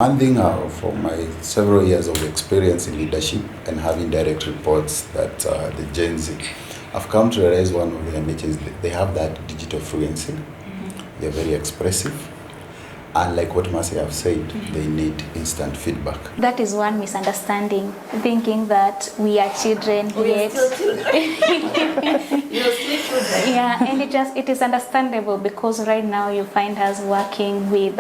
One thing from my several years of experience in leadership and having direct reports that the Gen Z, I've come to realize one of their natures, they have that digital fluency. They're very expressive. And like what Mercy have said, they need instant feedback. That is one misunderstanding, thinking that we are children yet. You're still children. Yeah, and it is understandable because right now you find us working with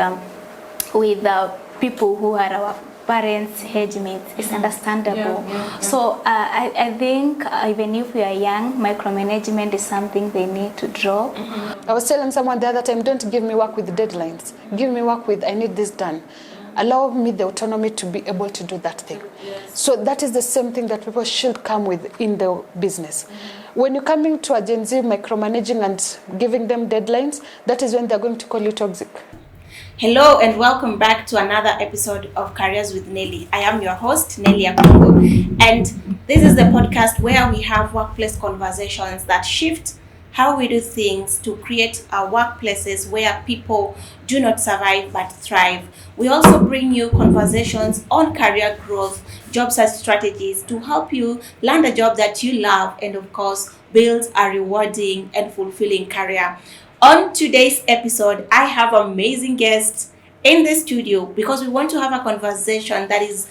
people who are our parents' age mates. It's understandable. Yeah. So I think even if we are young, micromanagement is something they need to drop. I was telling someone the other time, don't give me work with deadlines. Give me work with, I need this done. Allow me the autonomy to be able to do that thing. Yes. So that is the same thing that people should come with in the business. When you're coming to a Gen Z micromanaging and giving them deadlines, that is when they're going to call you toxic. Hello and welcome back to another episode of Careers with Nelly. I am your host, Nelly Akongo, and this is the podcast where we have workplace conversations that shift how we do things to create workplaces where people do not survive but thrive. We also bring you conversations on career growth, job search strategies to help you land a job that you love and, of course, build a rewarding and fulfilling career. On today's episode, I have amazing guests in the studio because we want to have a conversation that is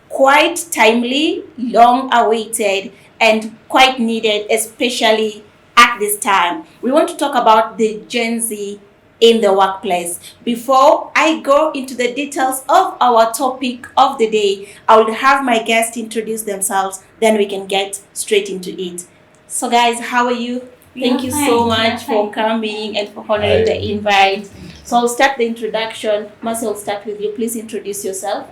quite timely, long awaited, and quite needed, especially at this time. We want to talk about the Gen Z in the workplace. Before I go into the details of our topic of the day, I will have my guests introduce themselves, then we can get straight into it. So guys, how are you? Thank you so much for coming and for honoring the invite. So I'll start the introduction. Mercy, I'll start with you. Please introduce yourself.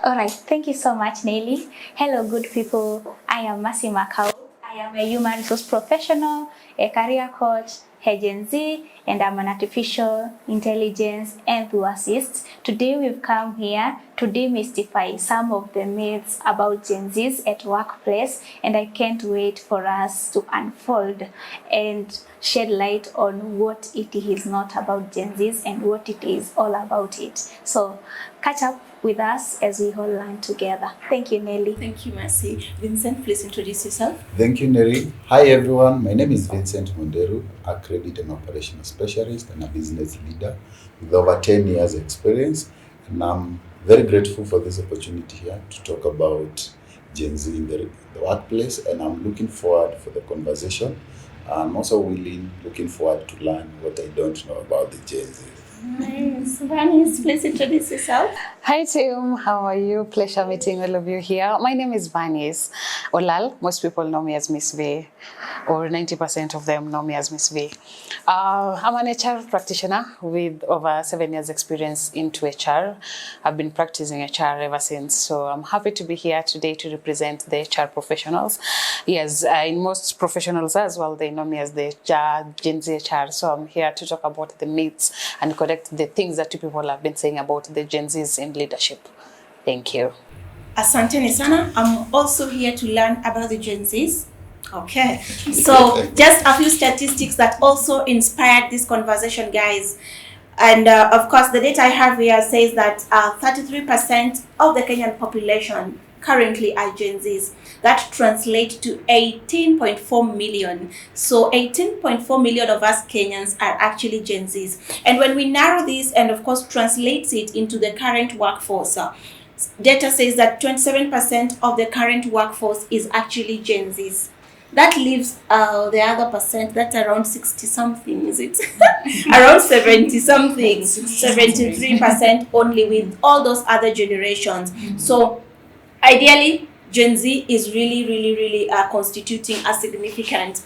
All right, thank you so much, Nelly. Hello, good people. I am Mercy Makau. I am a human resource professional, a career coach, a Gen Z, and I'm an artificial intelligence enthusiast. Today we've come here to demystify some of the myths about Gen Zs at workplace, and I can't wait for us to unfold and shed light on what it is not about Gen Zs and what it is all about it. So catch up with us as we all learn together. Thank you, Nelly. Thank you, Mercy. Vincent, please introduce yourself. Thank you, Neri. Hi, everyone. My name is Vincent Monderu, a credit and operational specialist and a business leader with over 10 years experience. And I'm very grateful for this opportunity here to talk about Gen Z in the workplace. And I'm looking forward for the conversation. I'm also looking forward to learn what I don't know about the Gen Z. Nice. Vanis, please introduce yourself. Hi team, how are you? Pleasure meeting all of you here. My name is Vanis Olal. Most people know me as Miss V, or 90% of them know me as Miss V. I'm an HR practitioner with over 7 years experience into HR. I've been practicing HR ever since, so I'm happy to be here today to represent the HR professionals. Yes, in most professionals as well, they know me as the Gen Z HR, so I'm here to talk about the myths and correct the things that people have been saying about the Gen Zs in leadership. Thank you. Asante sana. I'm also here to learn about the Gen Zs. Okay. So just a few statistics that also inspired this conversation, guys. And of course, the data I have here says that 33% of the Kenyan population currently are Gen Zs. That translates to 18.4 million. So 18.4 million of us Kenyans are actually Gen Zs. And when we narrow this and of course translates it into the current workforce, data says that 27% of the current workforce is actually Gen Zs. That leaves the other percent, that's around 60 something, is it? Around 70 something, 73% only with all those other generations. So ideally, Gen Z is really constituting a significant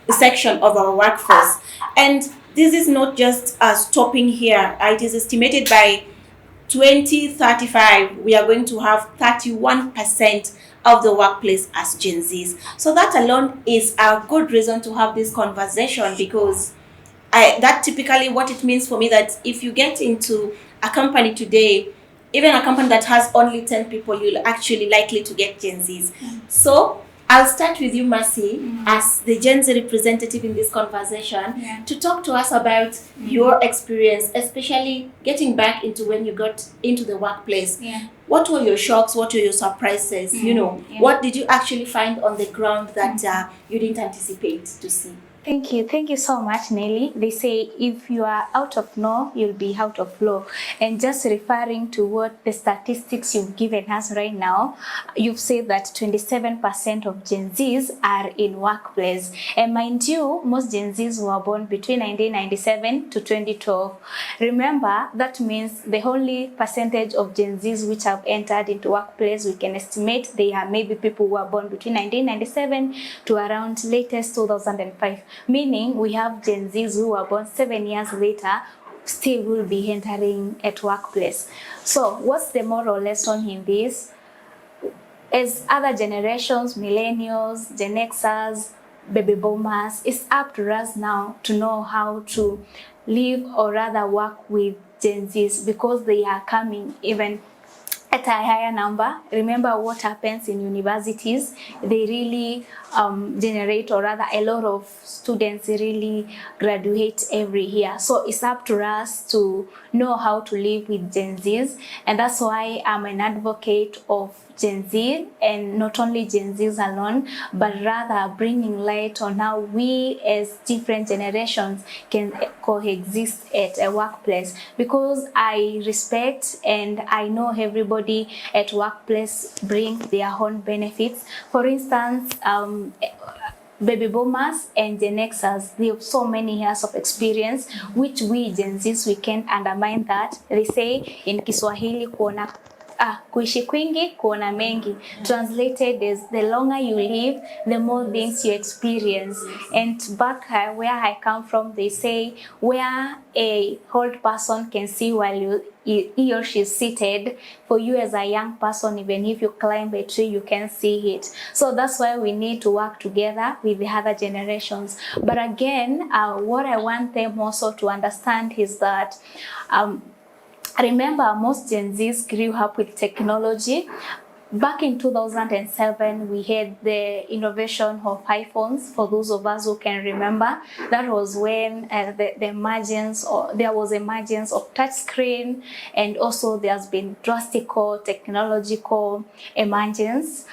section of our workforce. And this is not just stopping here. It is estimated by 2035, we are going to have 31% of the workplace as Gen Zs. So that alone is a good reason to have this conversation, because that typically what it means for me, that if you get into a company today, even a company that has only 10 people, you'll actually likely to get Gen Zs. So I'll start with you, Mercy, as the Gen Z representative in this conversation, to talk to us about your experience, especially getting back into when you got into the workplace. What were your shocks? What were your surprises? What did you actually find on the ground that you didn't anticipate to see? Thank you. Thank you so much, Nelly. They say if you are out of know, you'll be out of law. And just referring to what the statistics you've given us right now, you've said that 27% of Gen Zs are in workplace. And mind you, most Gen Zs were born between 1997 to 2012. Remember, that means the only percentage of Gen Zs which have entered into workplace, we can estimate they are maybe people who were born between 1997 to around latest 2005. Meaning we have Gen Zs who were born 7 years later still will be entering at workplace. So what's the moral lesson in this? As other generations, millennials, Gen Xers, baby boomers, it's up to us now to know how to live or rather work with Gen Zs because they are coming even at a higher number. Remember what happens in universities, they really generate, or rather a lot of students really graduate every year. So it's up to us to know how to live with Gen Zs, and that's why I'm an advocate of Gen Z, and not only Gen Zs alone, but rather bringing light on how we as different generations can coexist at a workplace, because I respect and I know everybody at workplace bring their own benefits. For instance, baby boomers and Gen Xers, they have so many years of experience, which we Gen Zs, we can't undermine that. They say in Kiswahili, kuishi kwingi kuona mengi. Translated is the longer you live, the more things you experience. And back where I come from, they say where a old person can see while he or she is seated, for you as a young person, even if you climb a tree, you can see it. So that's why we need to work together with the other generations. But again, what I want them also to understand is that remember, most Gen Zs grew up with technology. Back in 2007, we had the innovation of iPhones. For those of us who can remember, that was when there was emergence of touchscreen, and also there's been drastic technological emergence.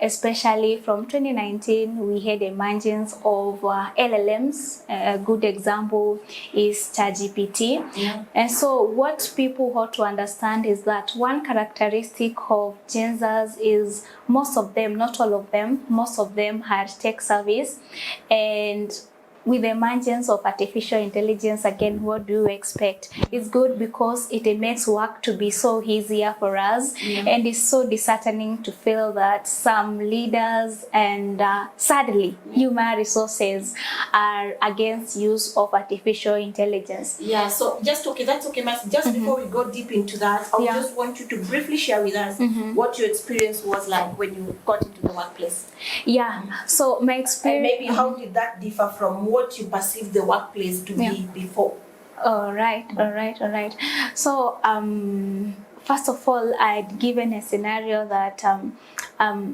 Especially from 2019, we had emergence of LLMs. A good example is ChatGPT. And so what people ought to understand is that one characteristic of Gen Zers is most of them, not all of them, most of them had tech service. And with the emergence of artificial intelligence, again, what do you expect? It's good because it makes work to be so easier for us. And it's so disheartening to feel that some leaders and sadly, human resources are against use of artificial intelligence. Yeah, so that's okay, Mas. Just before we go deep into that, I just want you to briefly share with us what your experience was like when you got into the workplace. Yeah, so my experience... And maybe how did that differ from what you perceived the workplace to be before? All right. So, first of all, I'd given a scenario that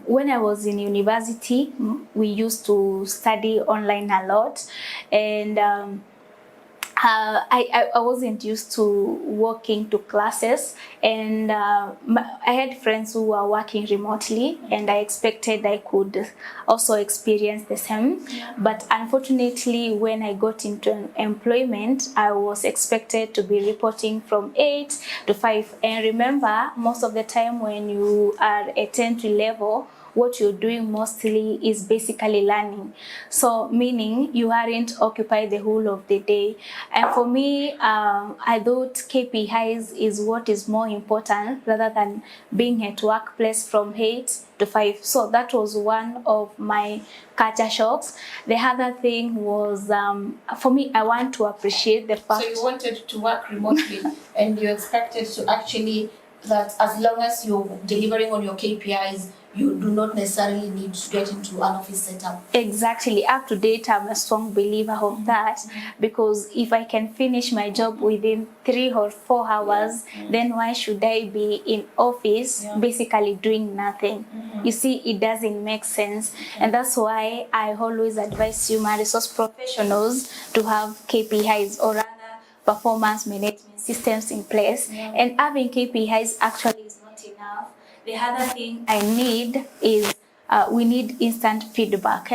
when I was in university, we used to study online a lot, and I wasn't used to walking to classes, and I had friends who were working remotely, and I expected I could also experience the same. But unfortunately, when I got into employment, I was expected to be reporting from 8 to 5. And remember, most of the time when you are at entry level, what you're doing mostly is basically learning. So meaning you aren't occupied the whole of the day. And for me, I thought KPIs is what is more important rather than being at workplace from 8 to 5. So that was one of my culture shocks. The other thing was, for me, I want to appreciate the fact... So you wanted to work remotely and you expected to actually, that as long as you're delivering on your KPIs, you do not necessarily need to get into an office setup. Exactly. Up to date, I'm a strong believer of that, because if I can finish my job within 3 or 4 hours, then why should I be in office basically doing nothing? You see, it doesn't make sense. And that's why I always advise human resource professionals to have KPIs, or rather performance management systems in place. And having KPIs actually is not enough. The other thing I need is we need instant feedback.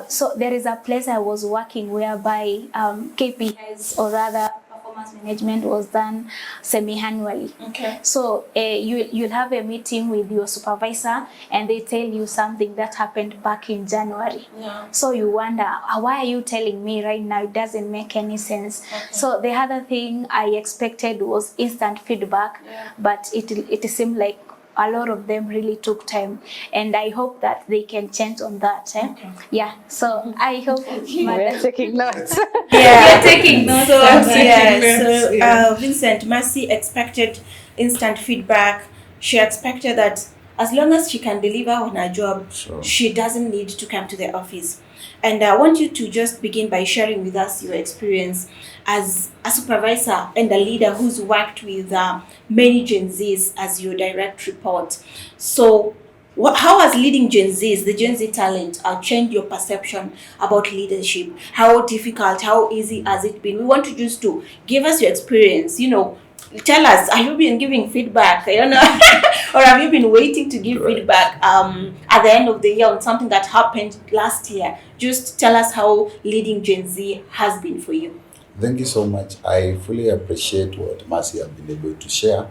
So there is a place I was working whereby KPIs, or rather performance management, was done semi-annually. Okay. So you'll have a meeting with your supervisor and they tell you something that happened back in January. Yeah. So you wonder, why are you telling me right now? It doesn't make any sense. Okay. So the other thing I expected was instant feedback, but it seemed like a lot of them really took time, and I hope that they can change on that. Okay. Yeah, so I hope We're taking notes. Yeah, we're taking notes. So Vincent, Mercy expected instant feedback. She expected that as long as she can deliver on her job, Sure. she doesn't need to come to the office. And I want you to just begin by sharing with us your experience as a supervisor and a leader who's worked with many Gen Zs as your direct report. So how has leading Gen Zs, the Gen Z talent, changed your perception about leadership? How difficult, how easy has it been? We want you just to give us your experience, tell us, have you been giving feedback, or have you been waiting to give feedback at the end of the year on something that happened last year? Just tell us how leading Gen Z has been for you. Thank you so much. I fully appreciate what Mercy has been able to share.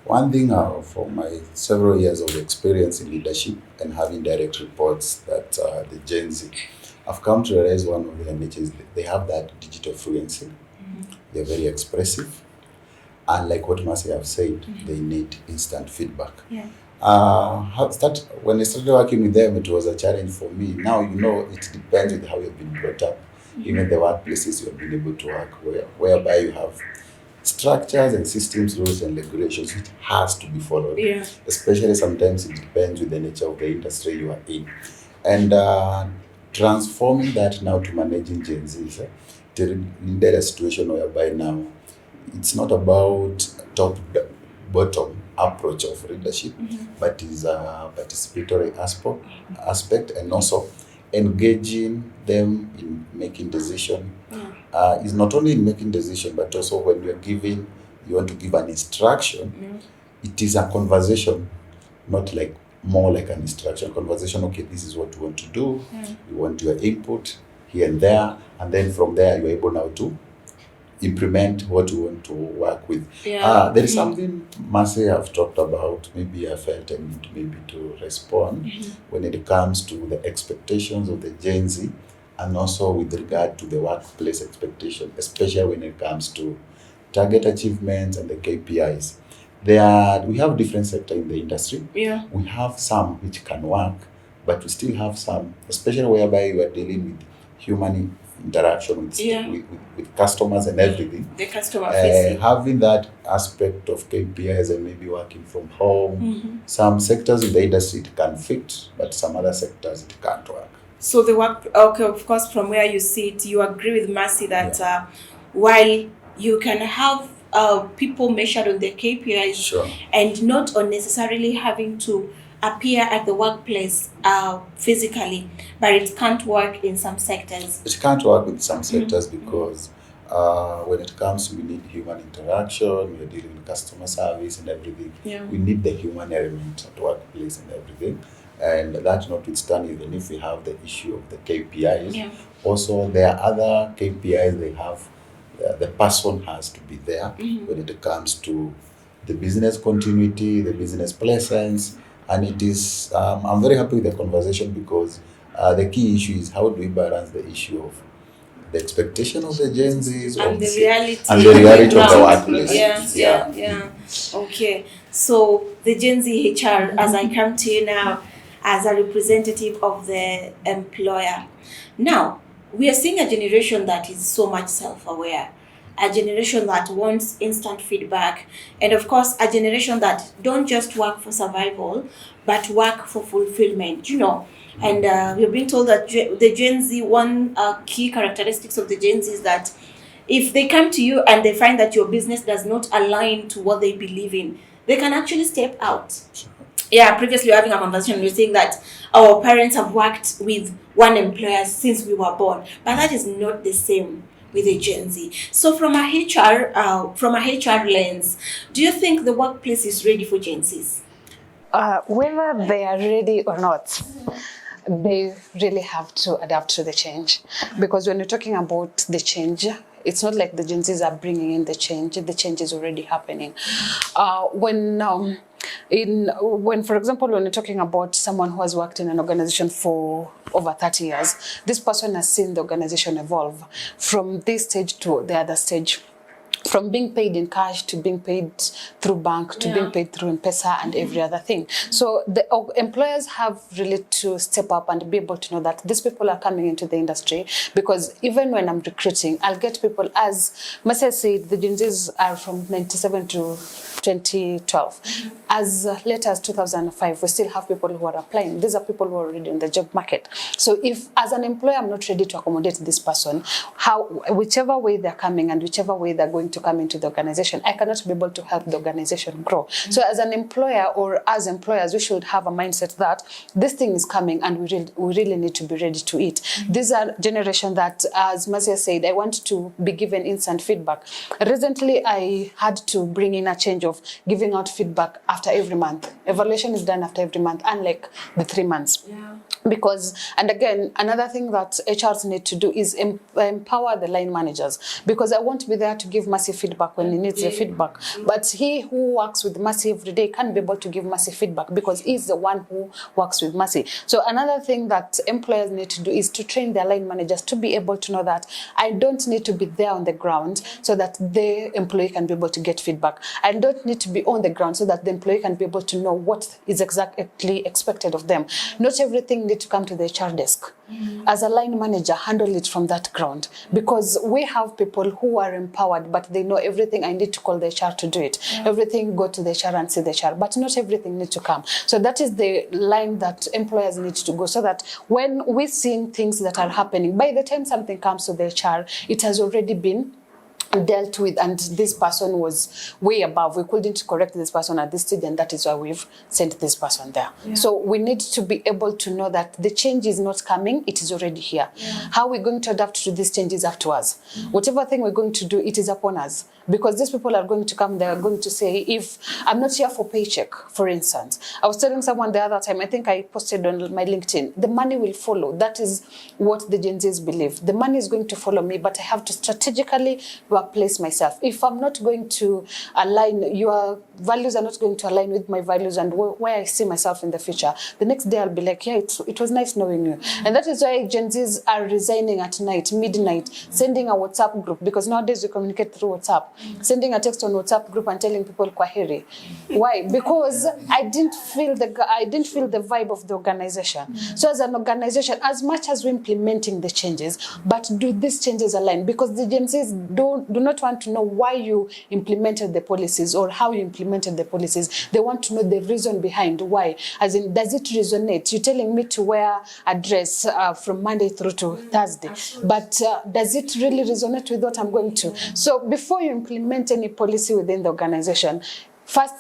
One thing from my several years of experience in leadership and having direct reports, that the Gen Z, I've come to realize one of their natures, they have that digital fluency. They're very expressive. And like what Mercy have said, they need instant feedback. Yeah. When I started working with them, it was a challenge for me. Now, it depends on how you've been brought up. Even the workplaces you've been able to work, whereby you have structures and systems, rules and regulations, it has to be followed. Yeah. Especially sometimes it depends with the nature of the industry you are in. And transforming that now to managing Gen Z, in a situation whereby now it's not about top-bottom approach of leadership, but is a participatory aspect, and also engaging them in making decision. Is not only in making decision, but also when you want to give an instruction, it is a conversation, not like more like an instruction. Conversation, okay, this is what you want to do, you want your input here and there, and then from there you're able now to implement what you want to work with. There is something Mercy have talked about. Maybe I felt I need maybe to respond when it comes to the expectations of the Gen Z, and also with regard to the workplace expectation, especially when it comes to target achievements and the KPIs. We have different sectors in the industry. Yeah. We have some which can work, but we still have some, especially whereby you are dealing with human interaction with customers and everything. The customer facing. Having that aspect of KPIs and maybe working from home, some sectors in the industry it can fit, but some other sectors it can't work. So the work, okay, of course, from where you sit, you agree with Mercy that while you can have people measured on their KPIs, Sure. and not unnecessarily having to appear at the workplace physically, but it can't work in some sectors. It can't work with some sectors because when it comes to we need human interaction, we're dealing with customer service and everything. Yeah. We need the human element at workplace and everything. And that notwithstanding, even if we have the issue of the KPIs, also there are other KPIs they have. The person has to be there when it comes to the business continuity, the business presence. And it is, I'm very happy with the conversation because the key issue is how do we balance the issue of the expectation of the Gen Zs and the reality of the workplace. Yeah. Okay. So the Gen Z HR, as I come to you now, as a representative of the employer. Now, we are seeing a generation that is so much self-aware. a generation that wants instant feedback, and of course, a generation that don't just work for survival, but work for fulfillment, you know. And we've been told that the Gen Z, one key characteristics of the Gen Z is that if they come to you and they find that your business does not align to what they believe in, they can actually step out. Yeah, previously we were having a conversation, we were saying that our parents have worked with one employer since we were born, but that is not the same with a Gen Z. So from a HR lens, do you think the workplace is ready for Gen Zs? Whether they are ready or not, they really have to adapt to the change. Because when you're talking about the change, it's not like the Gen Zs are bringing in the change is already happening. When, for example, when you're talking about someone who has worked in an organization for over 30 years, this person has seen the organization evolve from this stage to the other stage. From being paid in cash to being paid through bank to being paid through M-Pesa and every other thing. So the employers have really to step up and be able to know that these people are coming into the industry, because even when I'm recruiting, I'll get people, as Marcia said, the Gen Zs are from 97 to 2012. As late as 2005, we still have people who are applying. These are people who are already in the job market. So if, as an employer, I'm not ready to accommodate this person, whichever way they're coming and whichever way they're going to come into the organization, I cannot be able to help the organization grow. So as an employer, or as employers, we should have a mindset that this thing is coming and we really need to be ready to it. These are generation that, as Marcia said, I want to be given instant feedback. Recently, I had to bring in a change of giving out feedback after every month. Evaluation is done after every month, unlike the 3 months. Because, and again, another thing that HRs need to do is empower the line managers, because I won't be there to give Mercy feedback when he needs the feedback. But he who works with Mercy every day can't be able to give Mercy feedback because he's the one who works with Mercy. So another thing that employers need to do is to train their line managers to be able to know that I don't need to be there on the ground so that the employee can be able to get feedback. I don't need to be on the ground so that the employee can be able to know what is exactly expected of them. Not everything needs to come to the HR desk. As a line manager, handle it from that ground, because we have people who are empowered, but they know everything. I need to call the HR to do it. Everything go to the HR and see the HR, but not everything needs to come. So that is the line that employers need to go, so that when we're seeing things that are happening, by the time something comes to the HR, it has already been dealt with, and this person was way above. We couldn't correct this person at this stage, and that is why we've sent this person there. So we need to be able to know that the change is not coming, it is already here. How we're going to adapt to this change is up to us. Whatever thing we're going to do, it is upon us. Because these people are going to come, they are going to say, if I'm not here for paycheck, for instance. I was telling someone the other time, I think I posted on my LinkedIn, the money will follow. That is what the Gen Zs believe. The money is going to follow me, but I have to strategically place myself. If I'm not going to align, your values are not going to align with my values and where I see myself in the future, the next day I'll be like, yeah, it was nice knowing you. And that is why Gen Zs are resigning at night, midnight, sending a WhatsApp group, because nowadays we communicate through WhatsApp. Sending a text on WhatsApp group and telling people kwaheri. Why? Because I didn't feel the vibe of the organization. So as an organization, as much as we're implementing the changes, but do these changes align? Because the Gen Zs do not want to know why you implemented the policies or how you implemented the policies. They want to know the reason behind why. As in, does it resonate? You're telling me to wear a dress from Monday through to Thursday, but does it really resonate with what I'm going to? So before you implement any policy within the organization,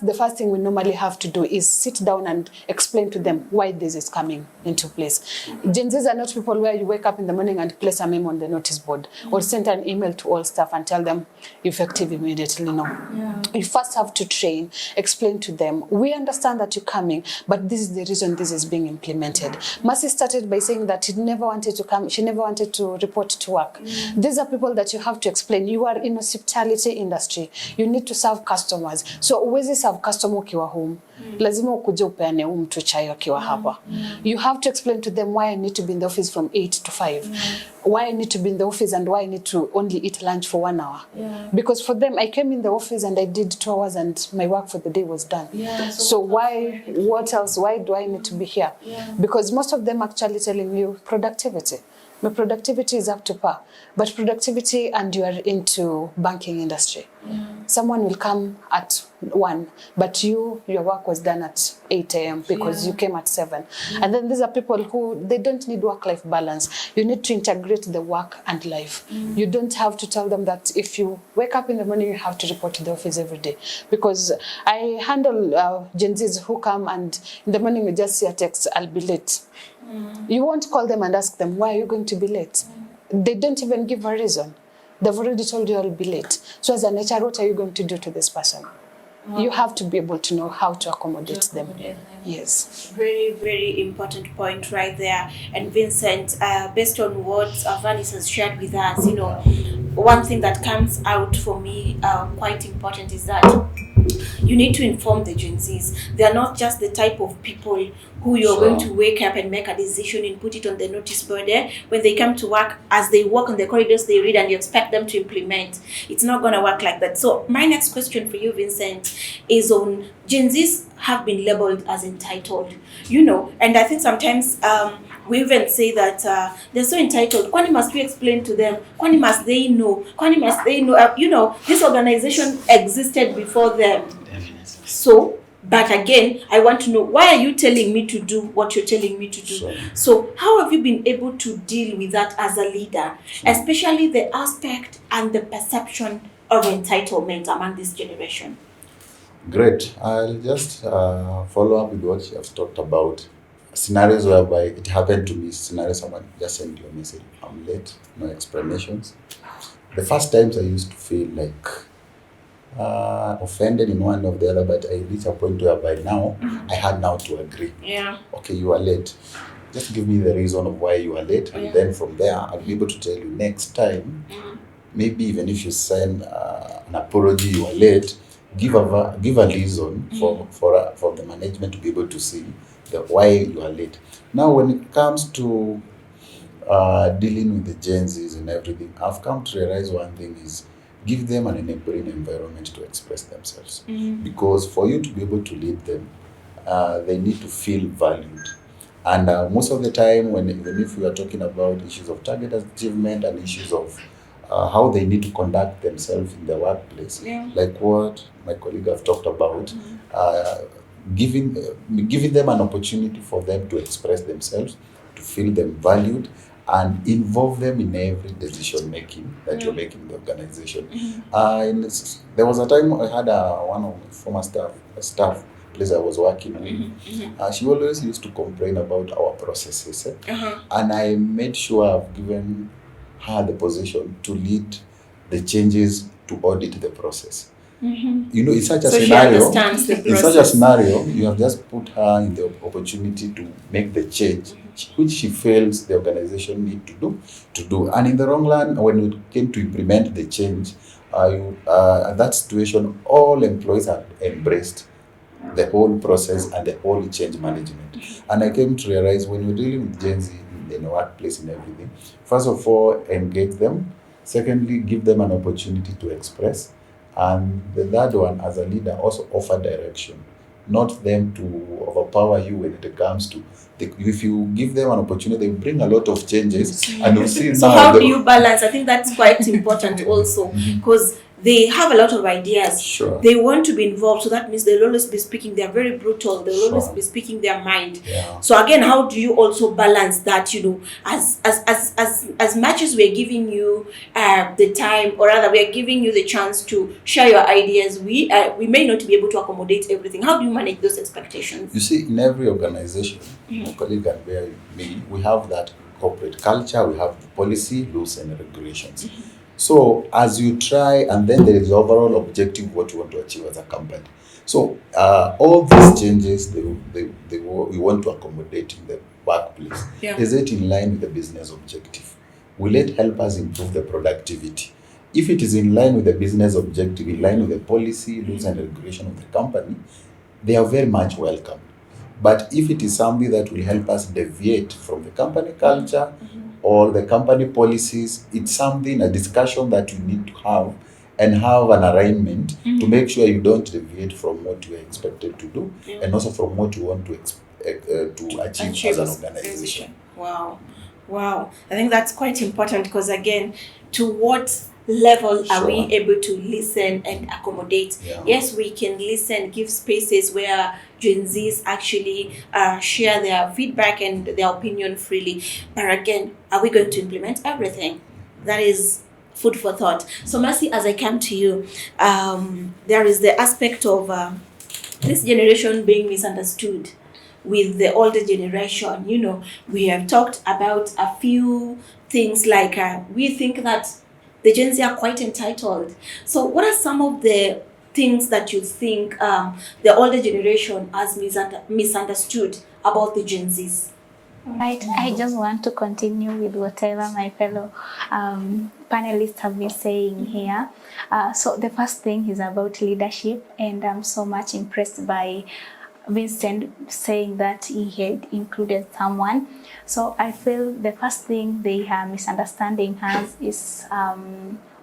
the first thing we normally have to do is sit down and explain to them why this is coming into place. Gen Zs are not people where you wake up in the morning and place a memo on the notice board or send an email to all staff and tell them effective immediately. No. You first have to train, explain to them, we understand that you're coming, but this is the reason this is being implemented. Mercy started by saying that she never wanted to come, she never wanted to report to work. These are people that you have to explain. You are in a hospitality industry. You need to serve customers. So huwezi serve customer ukiwa home. Lazima ukuje upeane mtu chai akiwa hapa. You have to explain to them why I need to be in the office from 8 to 5. Why I need to be in the office and why I need to only eat lunch for 1 hour. Because for them, I came in the office and I did 2 hours and my work for the day was done. So what else? Why do I need to be here? Because most of them actually telling you productivity. my productivity is up to par. But productivity and you are into banking industry. Someone will come at 1, but your work was done at 8 a.m. because you came at 7. And then these are people who, they don't need work-life balance. You need to integrate the work and life. You don't have to tell them that if you wake up in the morning, you have to report to the office every day. Because I handle Gen Zs who come and in the morning we just see a text, I'll be late. You won't call them and ask them, why are you going to be late? They don't even give a reason. They've already told you I'll be late. So as an HR, what are you going to do to this person? You have to be able to know how to accommodate them. Yes. Very, very important point right there. And Vincent, based on what Vanis has shared with us, one thing that comes out for me quite important is that you need to inform the Gen Zs. They are not just the type of people who you're going to wake up and make a decision and put it on the notice board there. When they come to work, as they walk on the corridors, they read and you expect them to implement. It's not going to work like that. So my next question for you, Vincent, is on Gen Zs have been labeled as entitled, and I think sometimes we even say that they're so entitled. Kwani must we explain to them? Kwani must they know? Kwani must they know? This organization existed before them. So, but again, I want to know, why are you telling me to do what you're telling me to do? Sure. So, how have you been able to deal with that as a leader, especially the aspect and the perception of entitlement among this generation? Great. I'll just follow up with what you have talked about. Scenarios whereby it happened to me, someone just sent you a message, I'm late, no explanations. The first times I used to feel like offended in one or the other, but I reached a point whereby now I had now to agree. Yeah. Okay, you are late. Just give me the reason of why you are late, and then from there I'll be able to tell you next time. Maybe even if you send an apology, you are late. Give a reason for the management to be able to see why you are late. Now, when it comes to dealing with the Gen Zs and everything, I've come to realize one thing is give them an enabling environment to express themselves. Because for you to be able to lead them, they need to feel valued. And most of the time, even if we are talking about issues of target achievement and issues of how they need to conduct themselves in the workplace, like what my colleague have talked about, giving them an opportunity for them to express themselves, to feel them valued, and involve them in every decision making that you're making in the organization. There was a time I had one of my former staff place I was working with. She always used to complain about our processes, and I made sure I've given her the position to lead the changes to audit the process. In such a scenario, you have just put her in the opportunity to make the change which she feels the organization need to do. And in the long run, when it came to implement the change, at that situation, all employees have embraced the whole process and the whole change management. And I came to realize when you're dealing with Gen Z in the workplace and everything, first of all, engage them. Secondly, give them an opportunity to express. And the third one, as a leader, also offer direction, not them to overpower you when it comes to, if you give them an opportunity, they bring a lot of changes. And you'll see so now. How do you balance? I think that's quite important also, because they have a lot of ideas. Sure. They want to be involved, so that means they'll always be speaking. They're very brutal. They'll always be speaking their mind. Yeah. So again, how do you also balance that? As much as we're giving you the time, or rather, we're giving you the chance to share your ideas, we may not be able to accommodate everything. How do you manage those expectations? You see, in every organization, my colleague and me, we have that corporate culture. We have the policy, rules, and regulations. So as you try, and then there is the overall objective, what you want to achieve as a company. So all these changes, we want to accommodate in the workplace. Yeah. Is it in line with the business objective? Will it help us improve the productivity? If it is in line with the business objective, in line with the policy, rules, and regulation of the company, they are very much welcome. But if it is something that will help us deviate from the company culture, or the company policies, it's a discussion that you need to have and have an alignment to make sure you don't deviate from what you are expected to do, and also from what you want to achieve as an organization. Wow. Wow, I think that's quite important because, again, to what level are we Sure. able to listen and accommodate? Yeah. Yes, we can listen, give spaces where Gen Zs actually share their feedback and their opinion freely. But again, are we going to implement everything? That is food for thought. So, Mercy, as I come to you, there is the aspect of this generation being misunderstood with the older generation. We have talked about a few things like we think that the Gen Z are quite entitled. So, what are some of the things that you think the older generation has misunderstood about the Gen Zs? Right. I just want to continue with whatever my fellow panelists have been saying here. So the first thing is about leadership, and I'm so much impressed by Vincent saying that he had included someone. So I feel the first thing they are misunderstanding us is,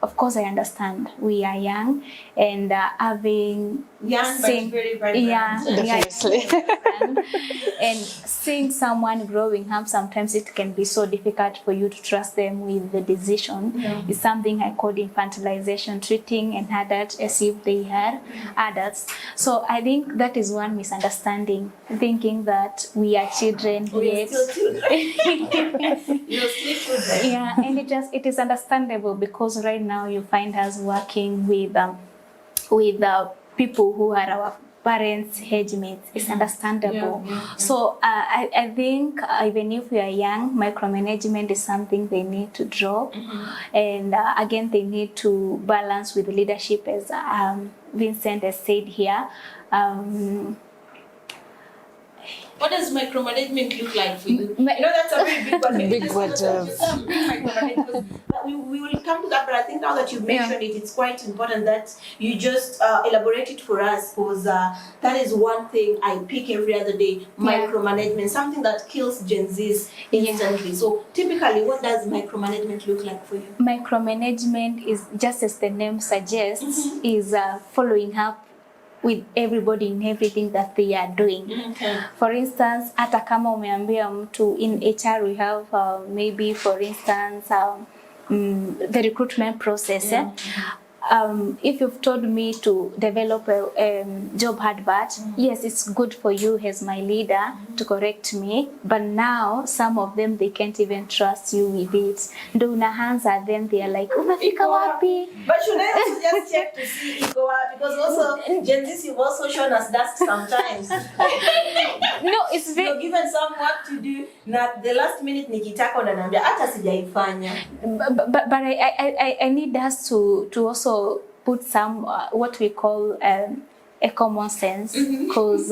of course, I understand we are young and having Young, but very vibrant. Definitely. and seeing someone growing up, sometimes it can be so difficult for you to trust them with the decision. Yeah. It's something I call infantilization, treating an adult as if they are adults. So I think that is one misunderstanding, thinking that we are children We're yet. still children. You're still children. Yeah, and it is understandable because right now you find us working with people who are our parents' age mates. It's understandable. Yeah. So I think even if we are young, micromanagement is something they need to drop. And again, they need to balance with leadership, as Vincent has said here. What does micromanagement look like for you? Ma- That's a very big one. Big word. We will come to that, but I think now that you've mentioned it, it's quite important that you just elaborate it for us, because that is one thing I pick every other day. Micromanagement, something that kills Gen Zs instantly. So typically, what does micromanagement look like for you? Micromanagement is, just as the name suggests, is following up with everybody in everything that they are doing. Okay. For instance, hata kama umeambia mtu, in HR we have maybe for instance the recruitment process. If you've told me to develop a job advert, yes, it's good for you as my leader to correct me, but now some of them, they can't even trust you with it. Ndo unaanza, then they are like, umefika wapi? But should I also just check to see iko wapi? Because also Gen Z, you've also shown us that sometimes. No, it's very... You're given some work to do, na the last minute nikitaka unaniambia hata sijaifanya. But I need us to also put some what we call a common sense, because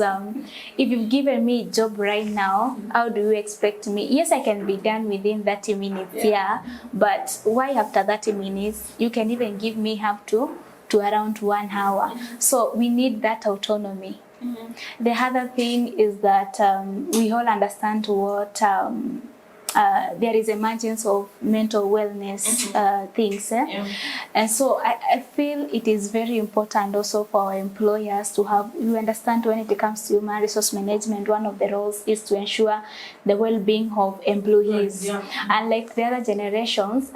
if you've given me a job right now, how do you expect me? Yes, I can be done within 30 minutes, but why after 30 minutes? You can even give me up to around 1 hour. So we need that autonomy. The other thing is that we all understand what there is emergence of mental wellness things. And so I feel it is very important also for our employers to have, you understand, when it comes to human resource management, one of the roles is to ensure the well-being of employees. Unlike the other generations,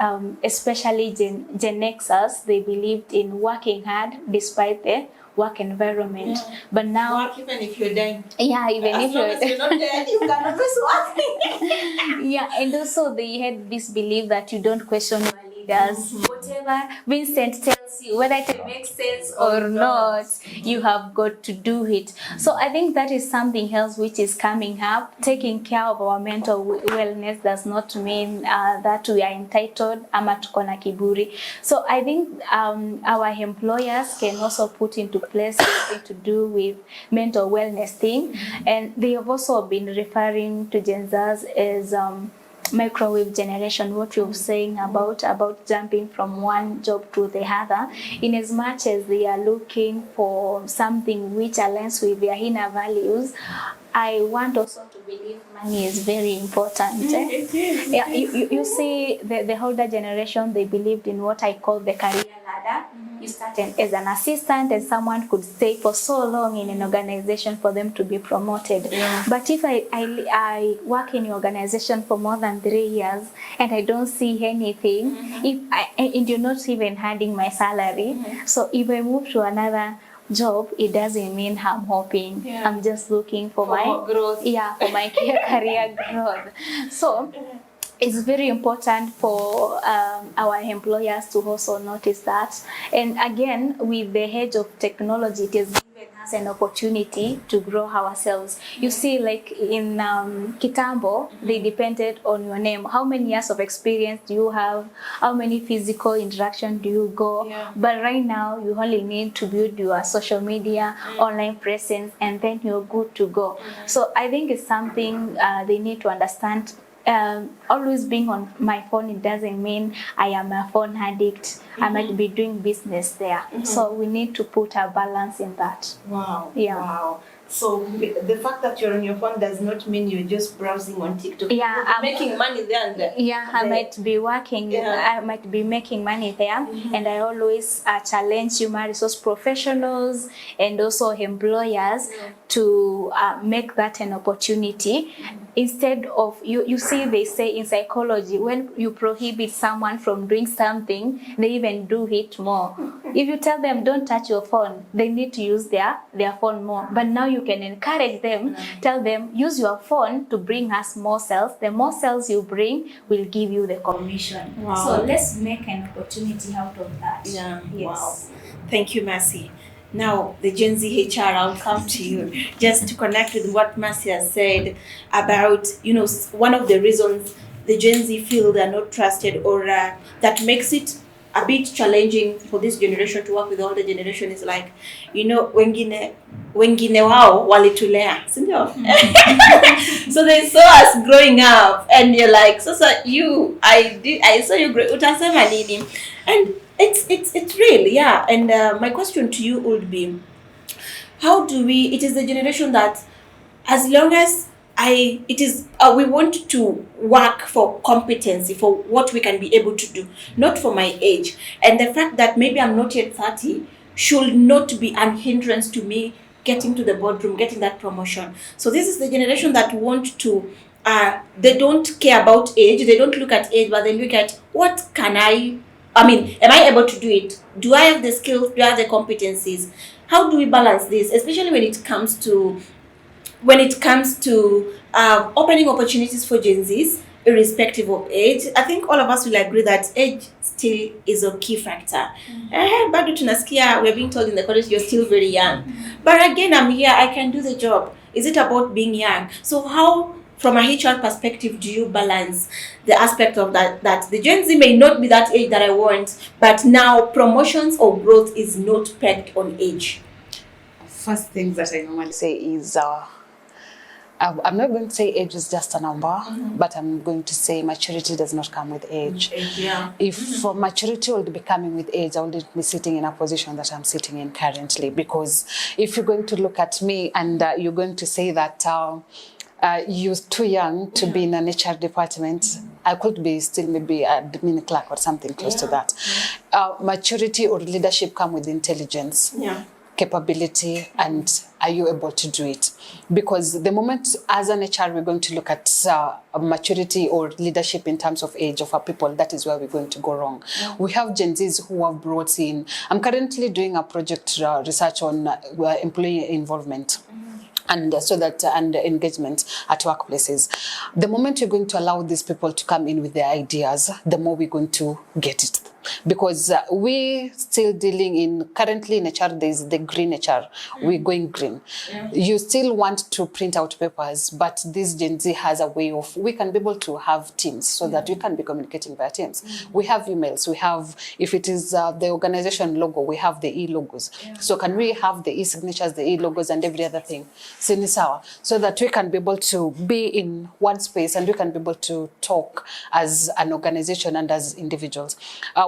especially Gen Xers, they believed in working hard despite the work environment. But now, work even if you're dying. Even as if long as you're not dead, you can always work. And also they had this belief that you don't question your leaders. Whatever Vincent tells you, whether it makes sense or not, you have got to do it. So I think that is something else which is coming up. Taking care of our mental wellness does not mean that we are entitled ama tuko na kiburi. So I think our employers can also put into place something to do with mental wellness thing. And they have also been referring to Gen Zs as microwave generation, what you're saying about jumping from one job to the other, in as much as they are looking for something which aligns with their inner values. I want also to believe money is very important. Yeah, you see, the older generation, they believed in what I call the career ladder. You start as an assistant, and someone could stay for so long in an organization for them to be promoted. Yeah. But if I work in your organization for more than 3 years and I don't see anything, and you're not even handing my salary, so if I move to another job, it doesn't mean I'm hoping. Yeah. I'm just looking for For my growth. Yeah, for my career growth. So it's very important for our employers to also notice that. And again, with the age of technology, it has given us an opportunity to grow ourselves. You see, like in Kitambo, they depended on your name. How many years of experience do you have? How many physical interaction do you go? Yeah. But right now, you only need to build your social media, online presence, and then you're good to go. So I think it's something they need to understand. Always being on my phone, it doesn't mean I am a phone addict. I might be doing business there. So we need to put a balance in that. Wow. Yeah. Wow. So the fact that you're on your phone does not mean you're just browsing on TikTok. Yeah, You're making money there and there. Yeah, I might be working, Yeah. I might be making money there, and I always challenge human resource professionals and also employers to make that an opportunity. Instead of, you see, they say in psychology, when you prohibit someone from doing something, they even do it more. If you tell them don't touch your phone, they need to use their phone more. But now you can encourage them, tell them use your phone to bring us more sales. The more sales you bring will give you the commission. Wow. So let's make an opportunity out of that. Yeah. Yes. Wow. Thank you, Mercy. Now, the Gen Z HR, I'll come to you just to connect with what Mercy has said about, one of the reasons the Gen Z feel they're not trusted, or that makes it a bit challenging for this generation to work with all the generation is like, wengine wao walitulea, sindio? So they saw us growing up, and you're like, so I saw you grow, utasema nini? And it's real, yeah. And my question to you would be, how do it is the generation that, as long as we want to work for competency, for what we can be able to do, not for my age. And the fact that maybe I'm not yet 30 should not be an hindrance to me getting to the boardroom, getting that promotion. So this is the generation that want to, they don't care about age, they don't look at age, but they look at what can am I able to do it? Do I have the skills? Do I have the competencies? How do we balance this, especially when it comes to opening opportunities for Gen Zs, irrespective of age? I think all of us will agree that age still is a key factor. Bado tunasikia, we're being told in the college, you're still very young. But again, I'm here, I can do the job. Is it about being young? So how, from a HR perspective, do you balance the aspect of that the Gen Z may not be that age that I want, but now promotions or growth is not pegged on age? First things that I normally say is, I'm not going to say age is just a number, but I'm going to say maturity does not come with age. Yeah. If maturity will be coming with age, I wouldn't be sitting in a position that I'm sitting in currently. Because if you're going to look at me and you're going to say that you're too young to be in an HR department, I could be still maybe a admin clerk or something close to that. Maturity or leadership come with intelligence. Yeah. Capability, and are you able to do it? Because the moment as an HR we're going to look at maturity or leadership in terms of age of our people, that is where we're going to go wrong. Yeah. We have Gen Zs who have brought in, I'm currently doing a project research on employee involvement. And and engagement at workplaces. The moment you're going to allow these people to come in with their ideas, the more we're going to get it. Because we still dealing currently in HR, there's the green HR. We're going green. Yeah. You still want to print out papers, but this Gen Z has a way of, we can be able to have teams so that we can be communicating via teams. We have emails, we have, if it is the organization logo, we have the e-logos. Yeah. So can we have the e-signatures, the e-logos and every other thing? So that we can be able to be in one space and we can be able to talk as an organization and as individuals.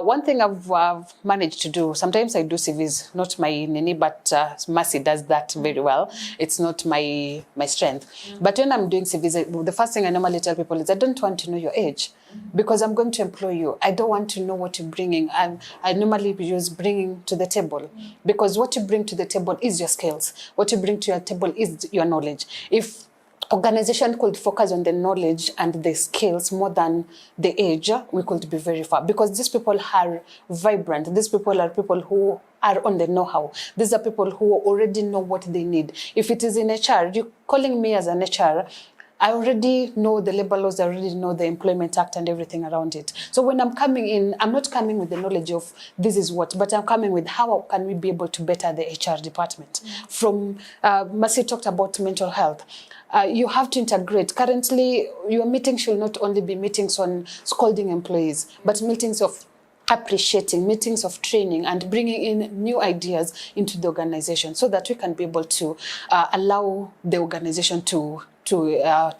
One thing I've managed to do, sometimes I do CVs, not my nini, but Mercy does that very well. It's not my strength. But when I'm doing CVs, the first thing I normally tell people is I don't want to know your age because I'm going to employ you. I don't want to know what you're bringing. I normally use bringing to the table because what you bring to the table is your skills. What you bring to your table is your knowledge. If organization could focus on the knowledge and the skills more than the age, we could be very far because these people are vibrant. These people are people who are on the know-how. These are people who already know what they need. If it is in HR, you calling me as an HR, I already know the labor laws, I already know the Employment Act and everything around it. So when I'm coming in, I'm not coming with the knowledge of this is what, but I'm coming with how can we be able to better the HR department. From, Mercy talked about mental health. You have to integrate. Currently, your meeting should not only be meetings on scolding employees, but meetings of appreciating, meetings of training and bringing in new ideas into the organization so that we can be able to allow the organization to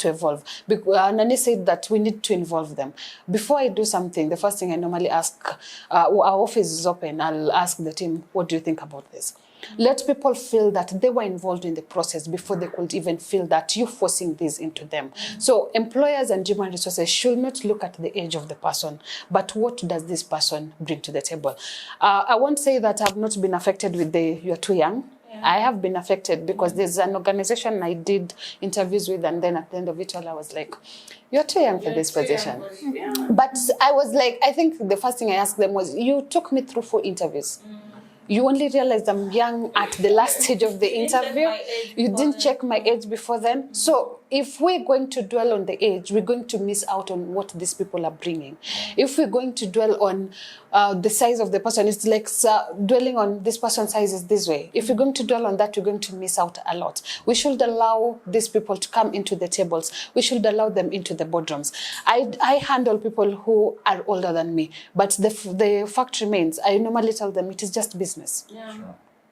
evolve. Nani said that we need to involve them. Before I do something, the first thing I normally ask, our office is open, I'll ask the team, what do you think about this? Let people feel that they were involved in the process before they could even feel that you're forcing this into them. So employers and human resources should not look at the age of the person, but what does this person bring to the table? I won't say that I've not been affected with the you're too young. I have been affected because there's an organization I did interviews with, and then at the end of it all, I was like, you're too young for this position. But I was like, I think the first thing I asked them was, you took me through 4 interviews. You only realized I'm young at the last stage of the interview. You didn't check my age before then. So if we're going to dwell on the age, we're going to miss out on what these people are bringing. If we're going to dwell on the size of the person, it's like dwelling on this person's size is this way. If we're going to dwell on that, we're going to miss out a lot. We should allow these people to come into the tables. We should allow them into the boardrooms. I handle people who are older than me, but the fact remains, I normally tell them it is just business.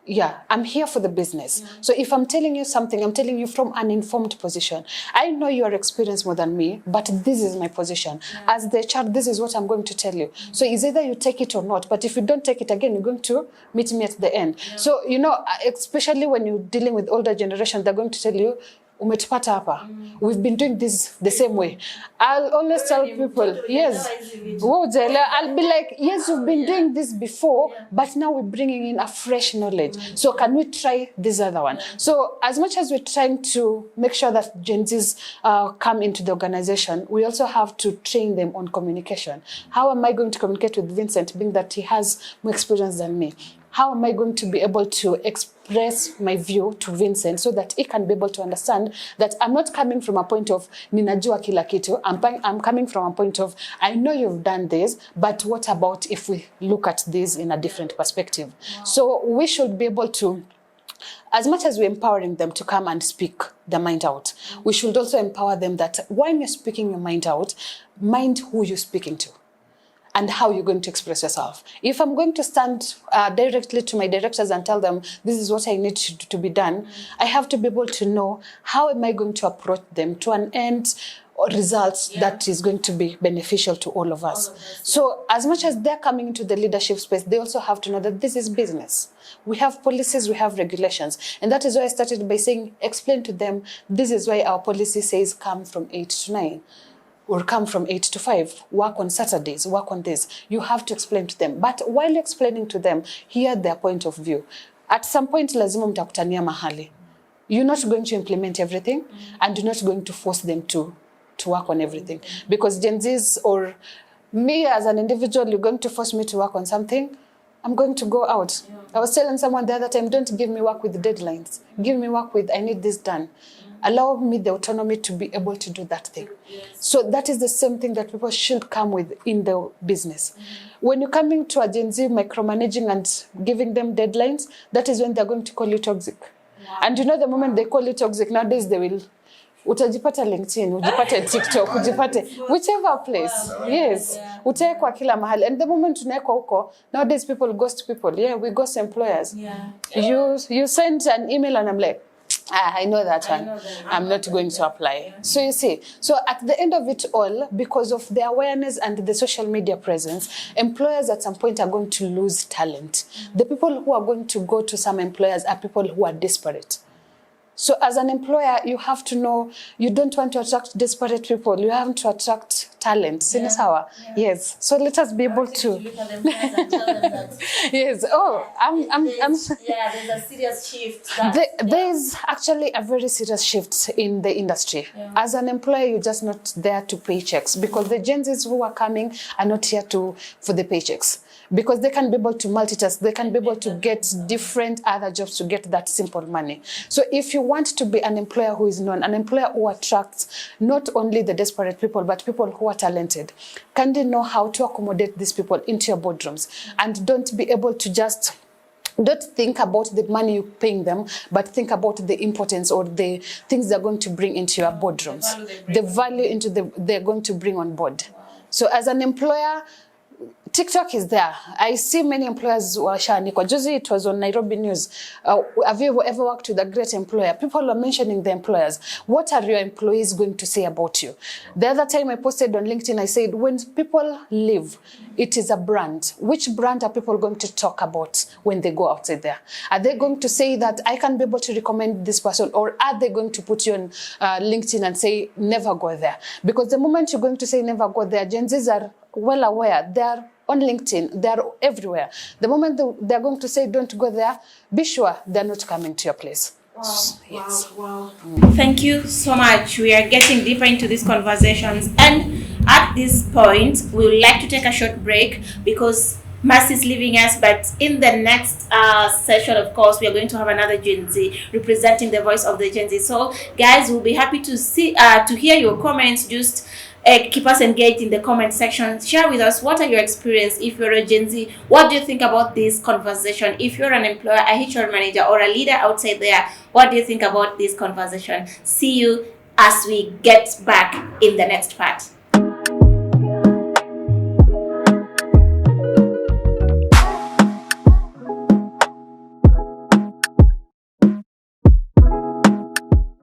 Yeah, I'm here for the business. So if I'm telling you something, I'm telling you from an informed position. I know you are experienced more than me, but this is my position. As the child, this is what I'm going to tell you. So it's either you take it or not, but if you don't take it again, you're going to meet me at the end. So, you know, especially when you're dealing with older generation, they're going to tell you, umetupata hapa. We've been doing this the same way. I'll always tell people, yes. I'll be like, yes, you've been doing this before, but now we're bringing in a fresh knowledge. So can we try this other one? So as much as we're trying to make sure that Gen Zs come into the organization, we also have to train them on communication. How am I going to communicate with Vincent, being that he has more experience than me? How am I going to be able to express my view to Vincent so that he can be able to understand that I'm not coming from a point of ninajua kila kitu. I'm coming from a point of I know you've done this, but what about if we look at this in a different perspective? So we should be able to, as much as we're empowering them to come and speak their mind out, we should also empower them that when you're speaking your mind out, mind who you're speaking to and how you're going to express yourself. If I'm going to stand directly to my directors and tell them, this is what I need to be done, I have to be able to know how am I going to approach them to an end or results that is going to be beneficial to all of us. So as much as they're coming into the leadership space, they also have to know that this is business. We have policies, we have regulations. And that is why I started by saying, explain to them, this is why our policy says come from 8 to 9. Or come from 8 to 5, work on Saturdays, work on this. You have to explain to them. But while explaining to them, hear their point of view. At some point, lazima mtakutania mahali. You're not going to implement everything, and you're not going to force them to work on everything. Because Gen Zs or me as an individual, you're going to force me to work on something, I'm going to go out. I was telling someone the other time, don't give me work with deadlines. Give me work with, I need this done. Allow me the autonomy to be able to do that thing. So that is the same thing that people should come with in the business. When you're coming to a Gen Z micromanaging and giving them deadlines, that is when they're going to call you toxic. And you know the moment they call you toxic, nowadays they will, utajipata LinkedIn, ujipate TikTok, ujipate whichever place. Yes. Utaekwa kila mahali. And the moment unaekwa huko, nowadays people ghost people. Yeah, we ghost employers. You send an email and I'm like, I know that one. I'm not going to apply. So you see, so at the end of it all, because of the awareness and the social media presence, employers at some point are going to lose talent. The people who are going to go to some employers are people who are desperate. So as an employer, you have to know you don't want to attract desperate people. You have to attract talent. Sinisawa. Yes. So let us be able to look at them and tell them that yes. Oh, I'm there's a serious shift. There's actually a very serious shift in the industry. Yeah. As an employer, you're just not there to pay checks, because the Gen Zs who are coming are not here for the paychecks, because they can be able to multitask. They can be able to get different other jobs to get that simple money. So if you want to be an employer who is known, an employer who attracts not only the desperate people, but people who are talented, can they know how to accommodate these people into your boardrooms? And don't be able to just don't think about the money you're paying them, but think about the importance or the things they're going to bring into your boardrooms, the value they're going to bring on board. Wow. So as an employer, TikTok is there. I see many employers who are sharing. Josie, it was on Nairobi News. Have you ever worked with a great employer? People are mentioning the employers. What are your employees going to say about you? The other time I posted on LinkedIn, I said, when people leave, it is a brand. Which brand are people going to talk about when they go outside there? Are they going to say that I can be able to recommend this person? Or are they going to put you on LinkedIn and say, never go there? Because the moment you're going to say never go there, Gen Zs are well aware. They are on LinkedIn, they're everywhere. The moment they're going to say don't go there, be sure they're not coming to your place. Wow, yes. wow. Thank you so much. We are getting deeper into these conversations, and at this point, we would like to take a short break because Mercy is leaving us, but in the next session, of course, we are going to have another Gen Z representing the voice of the Gen Z. So, guys, we'll be happy to hear your comments. Just keep us engaged in the comment section. Share with us, what are your experience if you're a Gen Z? What do you think about this conversation? If you're an employer, a HR manager, or a leader outside there, what do you think about this conversation? See you as we get back in the next part.